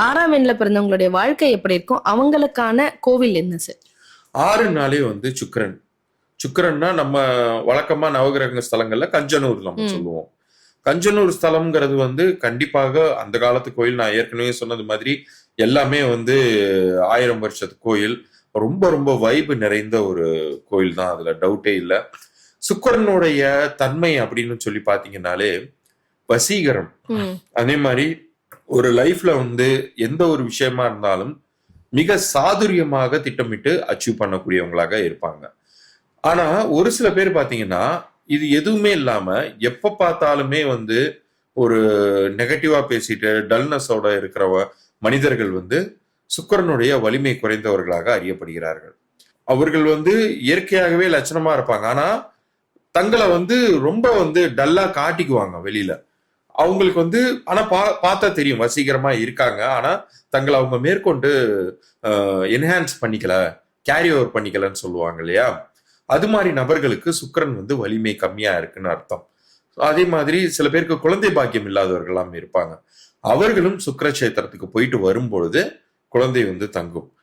6ஆம் எண்ல பிறந்தவங்களுடைய வாழ்க்கை எப்படி இருக்கும்? அவங்களுக்கான கோவில் என்ன சார்? 6 நாளே வந்து சுக்கிரன். சுக்கிரன்னா நம்ம வழக்கமா நவகிரக ஸ்தலங்கள்ல கஞ்சனூர் நம்ம சொல்லுவோம். கஞ்சனூர் ஸ்தலம்ங்கிறது வந்து கண்டிப்பாக அந்த காலத்து கோயில். நான் ஏற்கனவே சொன்னது மாதிரி எல்லாமே வந்து 1000 வருஷத்து கோயில். ரொம்ப ரொம்ப வைப் நிறைந்த ஒரு கோயில் தான், அதுல டவுட்டே இல்லை. சுக்கிரனுடைய தன்மை அப்படின்னு சொல்லி பாத்தீங்கன்னாலே வசீகரம். அதே மாதிரி ஒரு லைஃப்ல வந்து எந்த ஒரு விஷயமா இருந்தாலும் மிக சாதுரியமாக திட்டமிட்டு அச்சீவ் பண்ணக்கூடியவங்களாக இருப்பாங்க. ஆனா ஒரு சில பேர் பாத்தீங்கன்னா இது எதுவுமே இல்லாம எப்ப பார்த்தாலுமே வந்து ஒரு நெகட்டிவா பேசிட்டு டல்னஸோட இருக்கிற மனிதர்கள் வந்து சுக்கிரனுடைய வலிமை குறைந்தவர்களாக அறியப்படுகிறார்கள். அவர்கள் வந்து இயற்கையாகவே லட்சணமா இருப்பாங்க. ஆனா தங்களை வந்து ரொம்ப வந்து டல்லா காட்டிக்குவாங்க வெளியில. அவங்களுக்கு வந்து ஆனா பார்த்தா தெரியும் வசீகரமா இருக்காங்க. ஆனா தங்களை அவங்க மேற்கொண்டு என்ஹான்ஸ் பண்ணிக்கல, கேரி ஓவர் பண்ணிக்கலன்னு சொல்லுவாங்க இல்லையா? அது மாதிரி நபர்களுக்கு சுக்கிரன் வந்து வலிமை கம்மியா இருக்குன்னு அர்த்தம். அதே மாதிரி சில பேருக்கு குழந்தை பாக்கியம் இல்லாதவர்களாம் இருப்பாங்க. அவர்களும் சுக்கிர கஷேத்திரத்துக்கு போயிட்டு வரும்பொழுது குழந்தை வந்து தங்கும்.